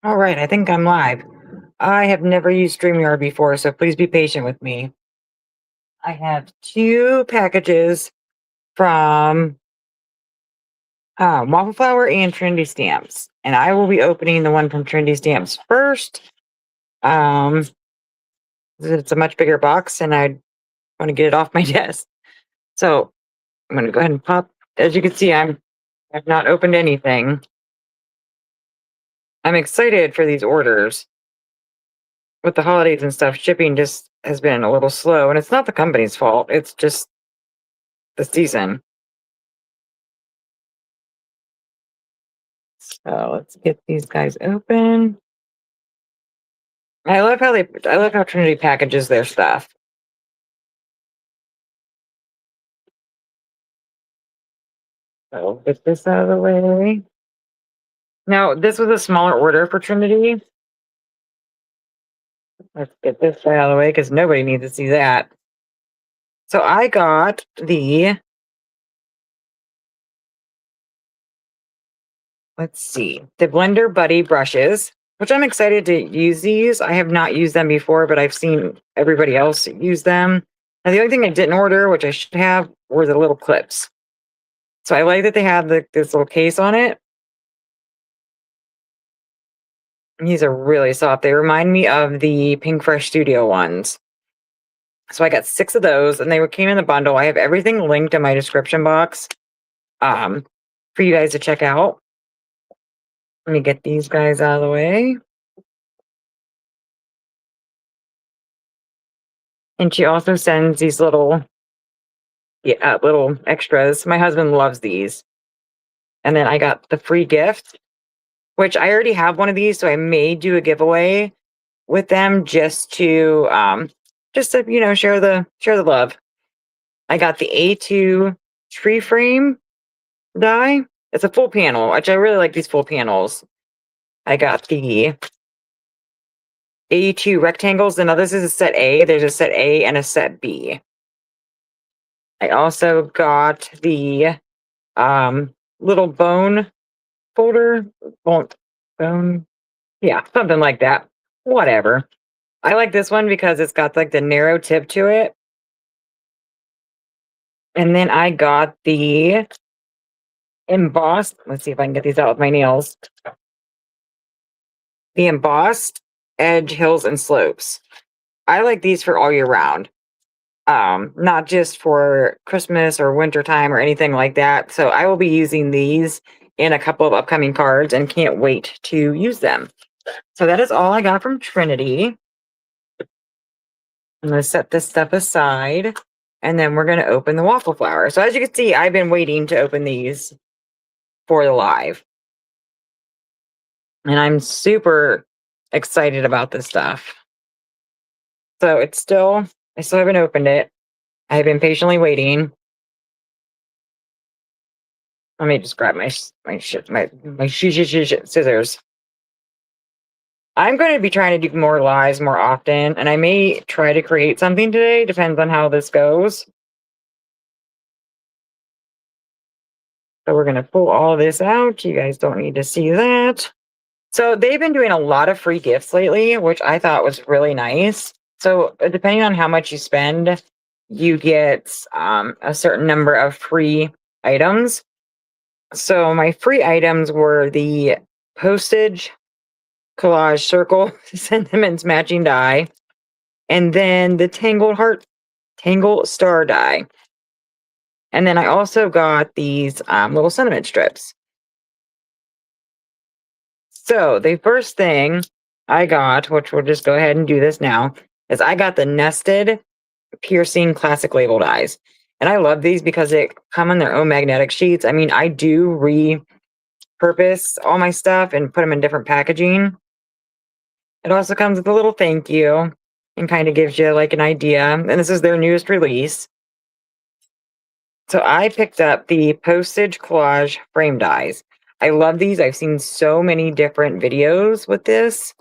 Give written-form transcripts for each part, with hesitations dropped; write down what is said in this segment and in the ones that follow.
All right, I think I'm live. I have never used StreamYard before, so please be patient with me. I have two packages from Waffle Flower and Trinity Stamps, and I will be opening the one from Trinity Stamps first. Um, it's a much bigger box, and I want to get it off my desk. So I'm going to go ahead and pop. As you can see, I've not opened anything. I'm excited for these orders. With the holidays and stuff, shipping just has been a little slow, and it's not the company's fault. It's just the season. So let's get these guys open. I love how Trinity packages their stuff. So get this out of the way. Now, this was a smaller order for Trinity. Let's get this out of the way because nobody needs to see that. So I got let's see, the Blender Buddy brushes, which I'm excited to use these. I have not used them before, but I've seen everybody else use them. And the only thing I didn't order, which I should have, were the little clips. So I like that they have this little case on it. These are really soft. They remind me of the Pink Fresh Studio ones. So I got 6 of those, and they came in the bundle. I have everything linked in my description box for you guys to check out. Let me get these guys out of the way. And she also sends these little extras. My husband loves these. And then I got the free gift, which I already have one of these, so I may do a giveaway with them just to share the love. I got the A2 tree frame die. It's a full panel, which I really like these full panels. I got the A2 rectangles. And now this is a set A. There's a set A and a set B. I also got the little bone folder. Bone. Yeah, something like that. Whatever. I like this one because it's got like the narrow tip to it. And then I got the embossed, let's see if I can get these out with my nails. The embossed edge, hills, and slopes. I like these for all year round. Not just for Christmas or wintertime or anything like that. So I will be using these in a couple of upcoming cards and can't wait to use them. So that is all I got from Trinity. I'm going to set this stuff aside, and then we're going to open the waffle flower. So as you can see, I've been waiting to open these for the live. And I'm super excited about this stuff. So I still haven't opened it. I've been patiently waiting. Let me just grab my scissors. I'm going to be trying to do more lives more often, and I may try to create something today. Depends on how this goes. So we're going to pull all this out. You guys don't need to see that. So they've been doing a lot of free gifts lately, which I thought was really nice. So depending on how much you spend, you get a certain number of free items. So my free items were the postage collage circle sentiments matching die, and then the tangle star die. And then I also got these little sentiment strips. So the first thing I got, which we'll just go ahead and do this now, is I got the nested piercing classic label dies. And I love these because they come in their own magnetic sheets. I mean, I do repurpose all my stuff and put them in different packaging. It also comes with a little thank you and kind of gives you like an idea. And this is their newest release. So I picked up the postage collage frame dies. I love these. I've seen so many different videos with this.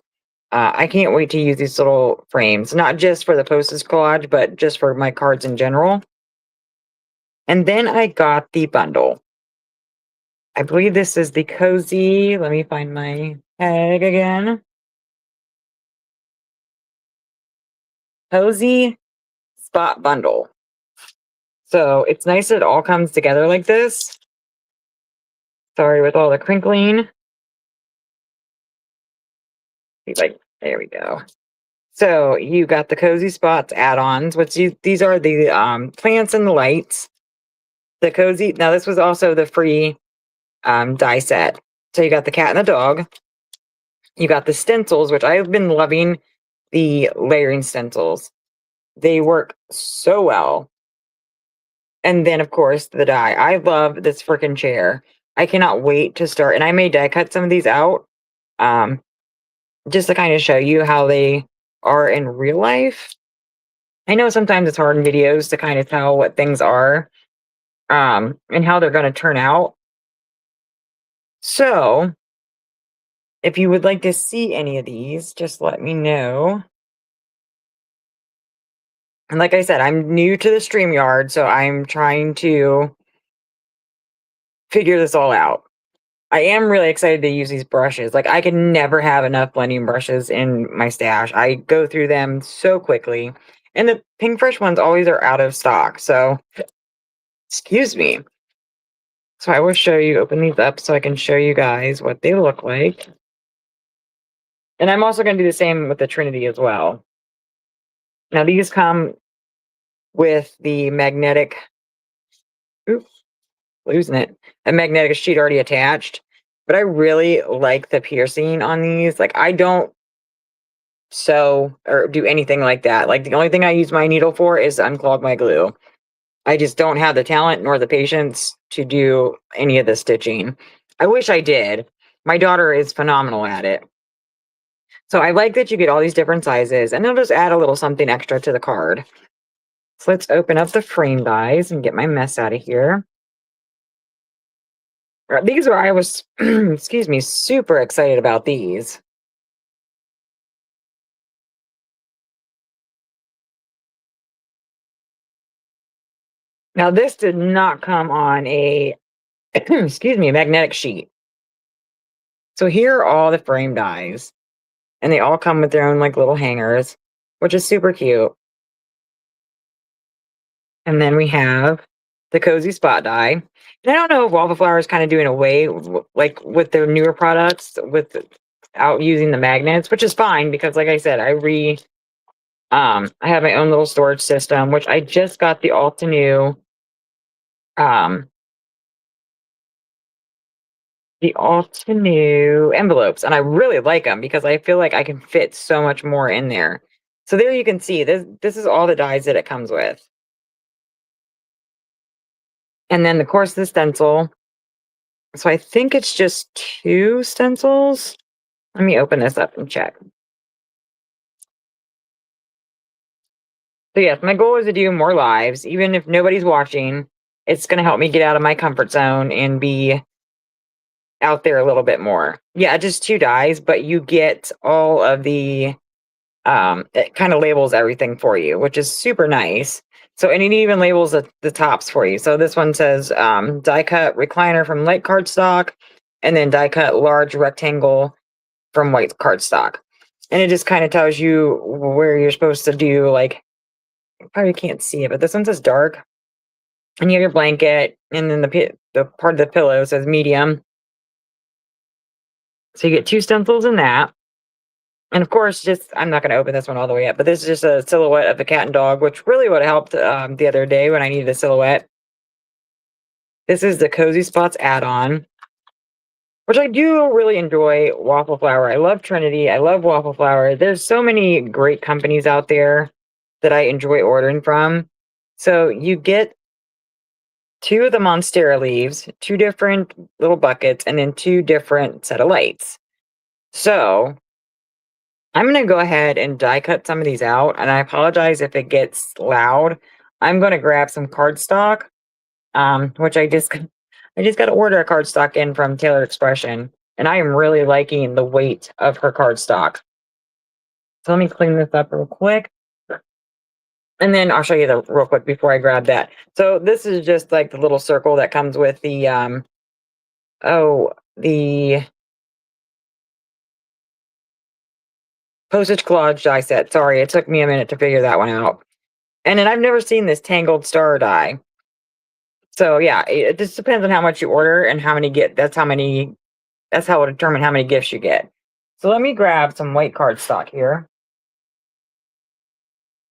I can't wait to use these little frames, not just for the postage collage, but just for my cards in general. And then I got the bundle. I believe this is the Cozy. Let me find my tag again. Cozy Spot Bundle. So it's nice that it all comes together like this. Sorry with all the crinkling. Like, there we go. So you got the Cozy Spots add-ons, which these are the plants and the lights. The Cozy, now this was also the free die set. So you got the cat and the dog. You got the stencils, which I've been loving the layering stencils. They work so well. And then, of course, the die. I love this freaking chair. I cannot wait to start. And I may die cut some of these out just to kind of show you how they are in real life. I know sometimes it's hard in videos to kind of tell what things are and how they're going to turn out. So, if you would like to see any of these, just let me know. And like I said, I'm new to the StreamYard, so I'm trying to figure this all out. I am really excited to use these brushes. Like, I can never have enough blending brushes in my stash. I go through them so quickly. And the Pink Fresh ones always are out of stock. So, excuse me. So I will show you, open these up so I can show you guys what they look like. And I'm also going to do the same with the Trinity as well. Now, these come with the magnetic, oops, losing it, a magnetic sheet already attached. But I really like the piercing on these. Like, I don't sew or do anything like that. Like, the only thing I use my needle for is to unclog my glue. I just don't have the talent nor the patience to do any of the stitching. I wish I did. My daughter is phenomenal at it. So I like that you get all these different sizes, and it'll just add a little something extra to the card. So let's open up the frame dies and get my mess out of here. These are, I was, excuse me, super excited about these. Now, this did not come on a, excuse me, magnetic sheet. So here are all the frame dies, and they all come with their own like little hangers, which is super cute. And then we have the Cozy Spot die. And I don't know if WAFFLEFLOWER is kind of doing away like with their newer products without using the magnets, which is fine because, like I said, I have my own little storage system, which I just got the Altenew envelopes, and I really like them because I feel like I can fit so much more in there. So there you can see this is all the dies that it comes with. And then, of course, the stencil. So I think it's just 2 stencils. Let me open this up and check. So yes, my goal is to do more lives. Even if nobody's watching, it's going to help me get out of my comfort zone and be out there a little bit more. Yeah, just 2 dies, but you get all of the, it kind of labels everything for you, which is super nice. So, and it even labels the tops for you. So this one says die cut recliner from light cardstock, and then die cut large rectangle from white cardstock. And it just kind of tells you where you're supposed to do, like, you probably can't see it, but this one says dark. And you have your blanket, and then the part of the pillow says medium. So you get 2 stencils in that. And of course, I'm not going to open this one all the way up, but this is just a silhouette of the cat and dog, which really would have helped the other day when I needed a silhouette. This is the Cozy Spots add-on, which I do really enjoy WAFFLEFLOWER. I love Trinity. I love WAFFLEFLOWER. There's so many great companies out there that I enjoy ordering from. So you get 2 of the Monstera leaves, 2 different little buckets, and then 2 different set of lights. So I'm going to go ahead and die cut some of these out, and I apologize if it gets loud. I'm going to grab some cardstock, which I just got to order a cardstock in from Taylor Expression, and I am really liking the weight of her cardstock. So let me clean this up real quick, and then I'll show you the real quick before I grab that. So this is just like the little circle that comes with the the postage collage die set. Sorry, it took me a minute to figure that one out. And then I've never seen this tangled star die. So yeah, it just depends on how much you order and how many get. That's how it'll determine how many gifts you get. So let me grab some white cardstock here.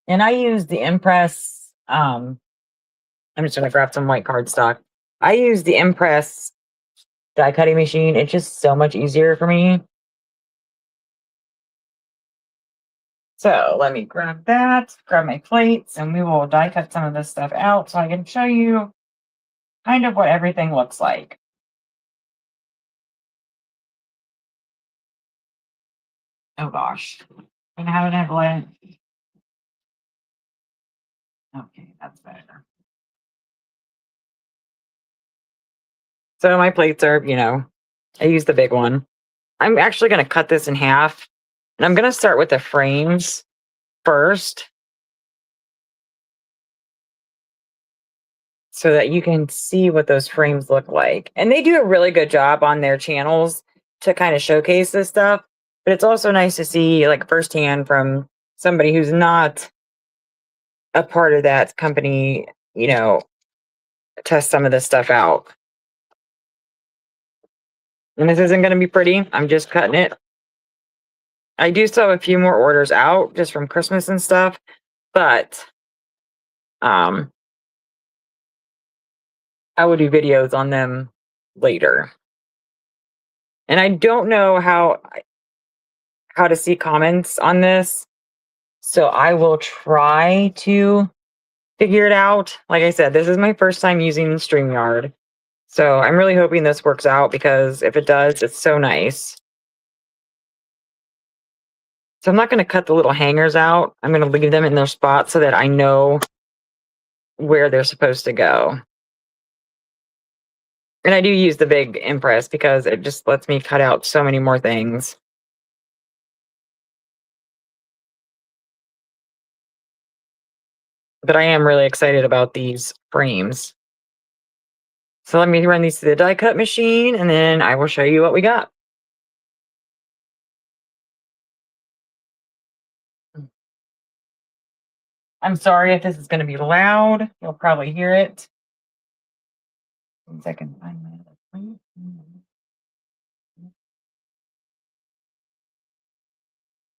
And I use the Impress. I'm just gonna grab some white cardstock. I use the Impress die cutting machine. It's just so much easier for me. So let me grab that, grab my plates, and we will die cut some of this stuff out so I can show you kind of what everything looks like. Oh gosh. I'm having a blend. Okay, that's better. So my plates are, I use the big one. I'm actually going to cut this in half. And I'm going to start with the frames first, so that you can see what those frames look like. And they do a really good job on their channels to kind of showcase this stuff. But it's also nice to see like firsthand from somebody who's not a part of that company, test some of this stuff out. And this isn't going to be pretty. I'm just cutting it. I do still have a few more orders out just from Christmas and stuff, but I will do videos on them later. And I don't know how to see comments on this, so I will try to figure it out. Like I said, this is my first time using StreamYard, so I'm really hoping this works out, because if it does, it's so nice. So I'm not going to cut the little hangers out. I'm going to leave them in their spot so that I know where they're supposed to go. And I do use the big Impress because it just lets me cut out so many more things. But I am really excited about these frames. So let me run these through the die cut machine, and then I will show you what we got. I'm sorry if this is going to be loud. You'll probably hear it. 1 second.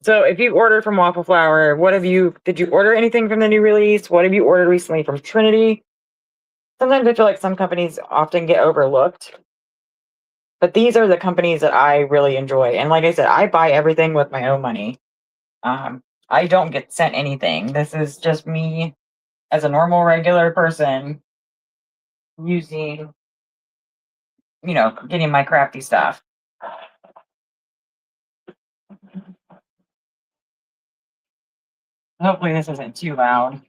So if you ordered from Waffle Flower, did you order anything from the new release? What have you ordered recently from Trinity? Sometimes I feel like some companies often get overlooked, but these are the companies that I really enjoy. And like I said, I buy everything with my own money. I don't get sent anything. This is just me as a normal, regular person using, getting my crafty stuff. Hopefully this isn't too loud.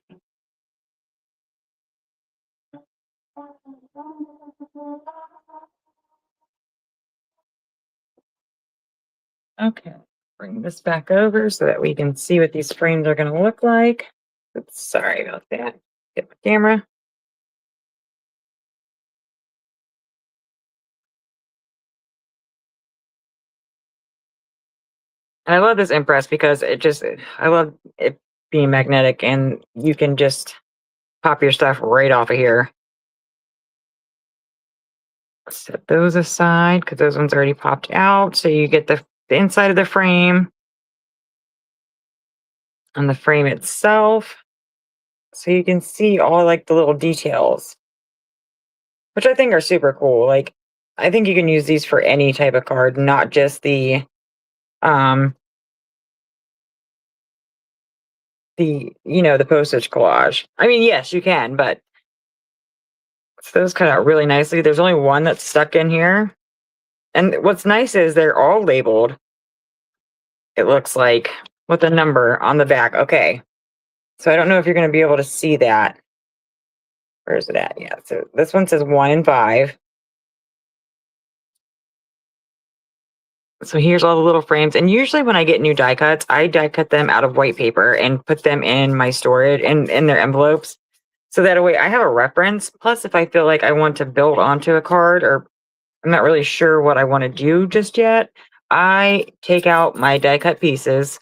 Okay, bring this back over so that we can see what these frames are going to look like. Oops, sorry about that. Get my camera. And I love this Impress because I love it being magnetic, and you can just pop your stuff right off of here. Set those aside because those ones already popped out. So you get the inside of the frame and the frame itself. So you can see all like the little details, which I think are super cool. Like, I think you can use these for any type of card, not just the postage collage. I mean, yes, you can, but those cut out really nicely. There's only one that's stuck in here. And what's nice is they're all labeled, it looks like, with a number on the back. Okay. So I don't know if you're going to be able to see that. Where is it at? Yeah. So this one says 1 and 5. So here's all the little frames. And usually when I get new die cuts, I die cut them out of white paper and put them in my storage and in their envelopes. So that way I have a reference. Plus, if I feel like I want to build onto a card or I'm not really sure what I want to do just yet. I take out my die cut pieces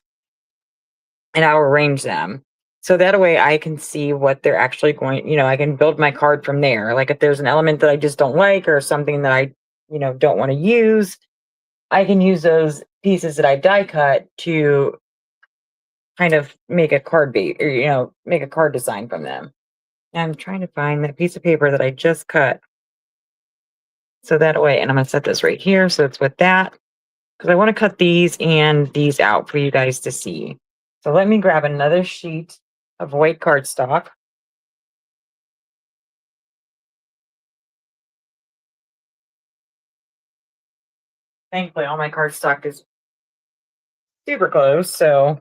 and I'll arrange them. So that way I can see what they're actually going, I can build my card from there. Like if there's an element that I just don't like or something that I, don't want to use, I can use those pieces that I die cut to kind of make a card base or, make a card design from them. And I'm trying to find that piece of paper that I just cut. So that way, and I'm going to set this right here. So it's with that because I want to cut these and these out for you guys to see. So let me grab another sheet of white cardstock. Thankfully, all my cardstock is super close. So,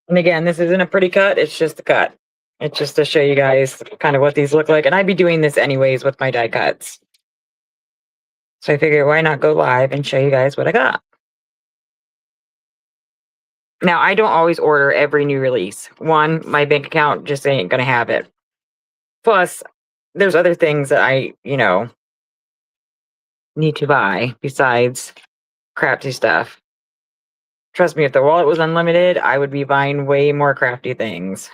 and again, this isn't a pretty cut. It's just a cut. It's just to show you guys kind of what these look like. And I'd be doing this anyways with my die cuts. So I figured why not go live and show you guys what I got. Now, I don't always order every new release. One, my bank account just ain't going to have it. Plus, there's other things that I, need to buy besides crafty stuff. Trust me, if the wallet was unlimited, I would be buying way more crafty things.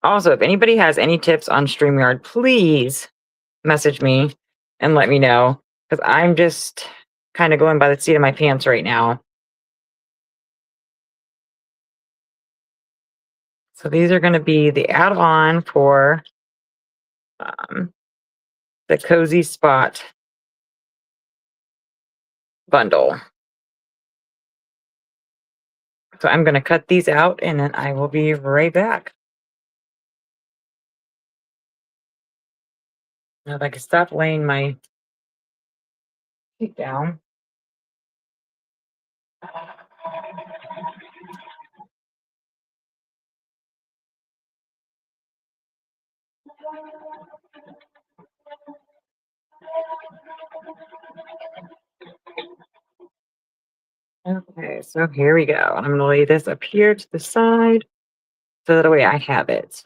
Also, if anybody has any tips on StreamYard, please message me and let me know, because I'm just kind of going by the seat of my pants right now. So these are going to be the add-on for the Cozy Spot bundle. So I'm going to cut these out and then I will be right back. Now, if I can stop laying my feet down. Okay, so here we go. I'm going to lay this up here to the side so that way I have it.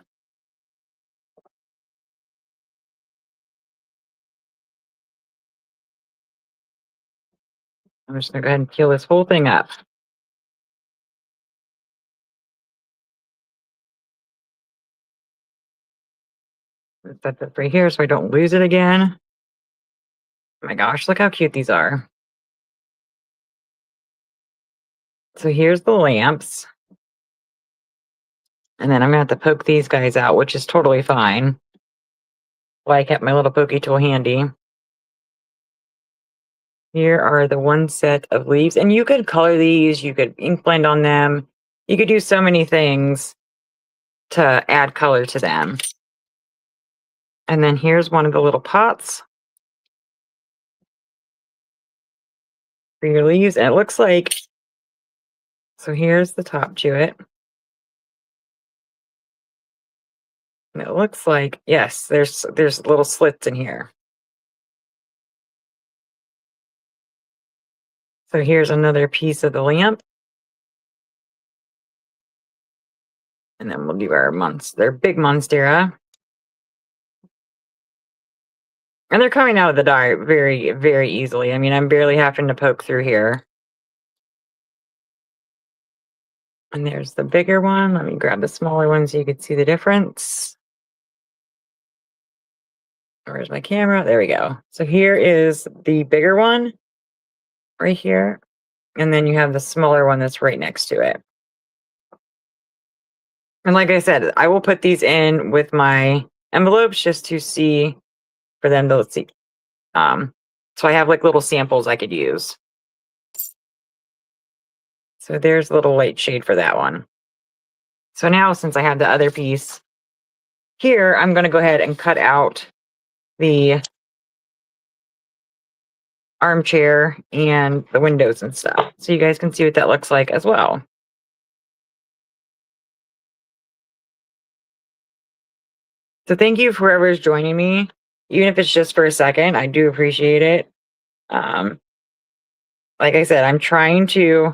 I'm just going to go ahead and peel this whole thing up. Set that right here so I don't lose it again. Oh my gosh, look how cute these are. So here's the lamps. And then I'm going to have to poke these guys out, which is totally fine. Well, I kept my little pokey tool handy. Here are the one set of leaves. And you could color these. You could ink blend on them. You could do so many things to add color to them. And then here's one of the little pots for your leaves. And it looks like, so here's the top to it. And it looks like, yes, there's little slits in here. So here's another piece of the lamp. And then we'll do our they're big Monstera. And they're coming out of the die very, very easily. I mean, I'm barely having to poke through here. And there's the bigger one. Let me grab the smaller one so you can see the difference. Where's my camera? There we go. So here is the bigger one right here. And then you have the smaller one that's right next to it. And like I said, I will put these in with my envelopes just to see, for them to see. So I have like little samples I could use. So there's a little light shade for that one. So now, since I have the other piece here, I'm going to go ahead and cut out the armchair and the windows and stuff, so you guys can see what that looks like as well. So thank you for whoever's joining me, even if it's just for a second. I do appreciate it. Like I said, I'm trying to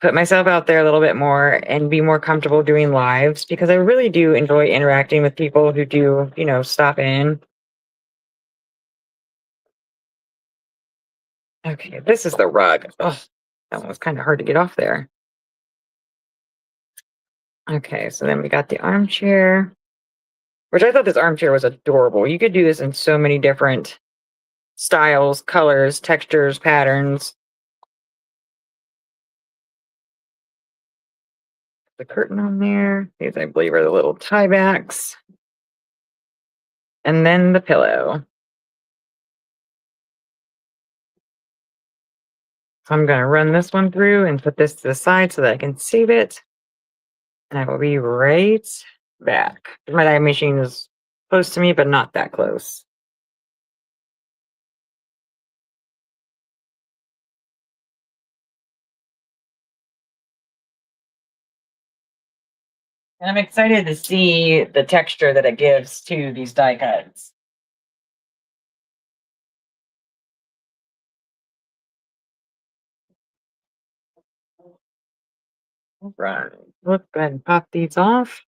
put myself out there a little bit more and be more comfortable doing lives because I really do enjoy interacting with people who do, stop in. Okay, this is the rug. Oh, that one was kind of hard to get off there. Okay, so then we got the armchair, which I thought this armchair was adorable. You could do this in so many different styles, colors, textures, patterns. The curtain on there. These, I believe, are the little tie backs. And then the pillow. So I'm going to run this one through and put this to the side so that I can save it. And I will be right back. My die machine is close to me, but not that close. And I'm excited to see the texture that it gives to these die cuts. All right, let's go ahead and pop these off.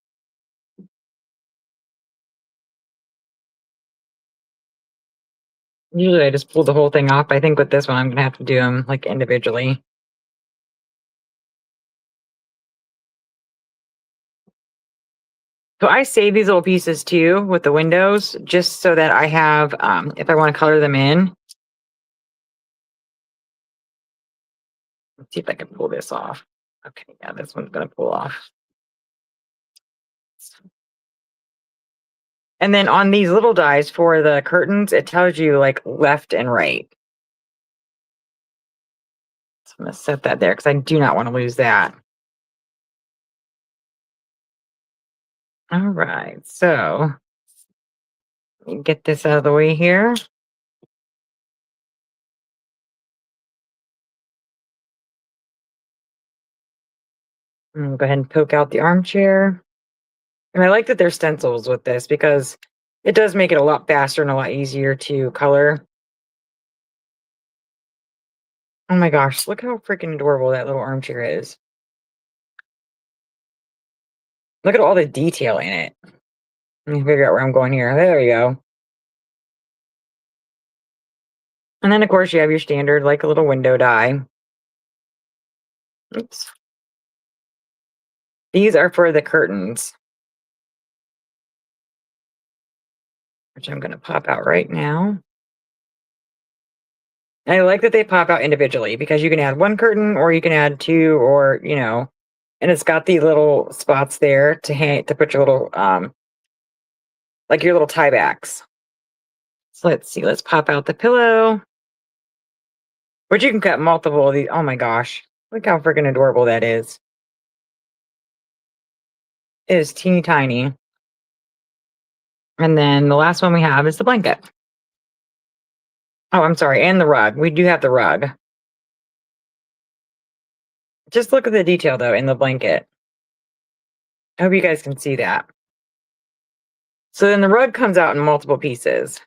Usually I just pull the whole thing off. I think with this one, I'm going to have to do them like individually. So I save these little pieces too with the windows, just so that I have, if I want to color them in. Let's see if I can pull this off. Okay, yeah, this one's going to pull off. And then on these little dies for the curtains, it tells you like left and right. So I'm going to set that there because I do not want to lose that. All right, so let me get this out of the way here. I'm going to go ahead and poke out the armchair. And I like that there's stencils with this because it does make it a lot faster and a lot easier to color. Oh my gosh, look how freaking adorable that little armchair is. Look at all the detail in it. Let me figure out where I'm going here. There we go. And then, of course, you have your standard, like a little window die. Oops. These are for the curtains, which I'm going to pop out right now. And I like that they pop out individually because you can add one curtain or you can add two or, and it's got the little spots there to hang, to put your little, like your little tie backs. So let's see, let's pop out the pillow, which you can cut multiple of these. Oh my gosh, look how freaking adorable that is. It is teeny tiny. And then the last one we have is the blanket. Oh, I'm sorry, and the rug. We do have the rug. Just look at the detail, though, in the blanket. I hope you guys can see that. So then the rug comes out in multiple pieces,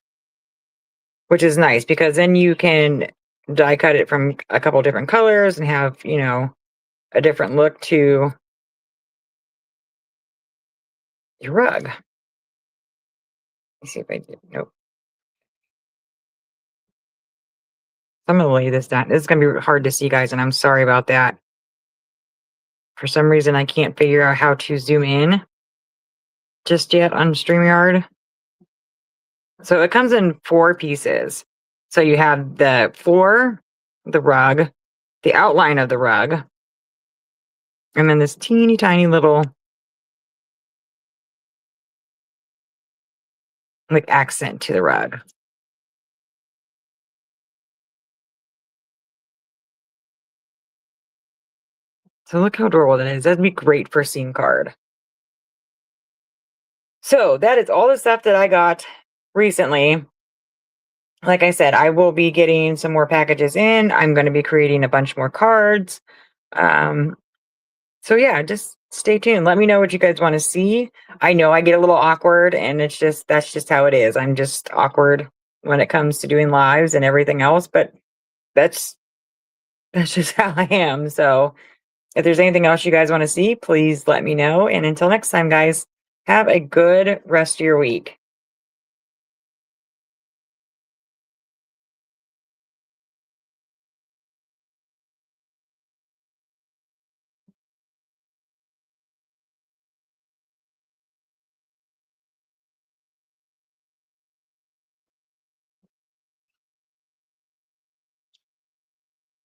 which is nice because then you can die cut it from a couple different colors and have, a different look to your rug. Let me see if I did. Nope. I'm going to lay this down. This is going to be hard to see, guys, and I'm sorry about that. For some reason, I can't figure out how to zoom in just yet on StreamYard. So it comes in 4 pieces. So you have the floor, the rug, the outline of the rug, and then this teeny tiny little like accent to the rug. So look how adorable that is. That'd be great for a scene card. So that is all the stuff that I got recently. Like I said, I will be getting some more packages in. I'm going to be creating a bunch more cards. So yeah, just stay tuned. Let me know what you guys want to see. I know I get a little awkward and that's just how it is. I'm just awkward when it comes to doing lives and everything else, but that's just how I am. So If there's anything else you guys want to see, please let me know. And until next time, guys, have a good rest of your week.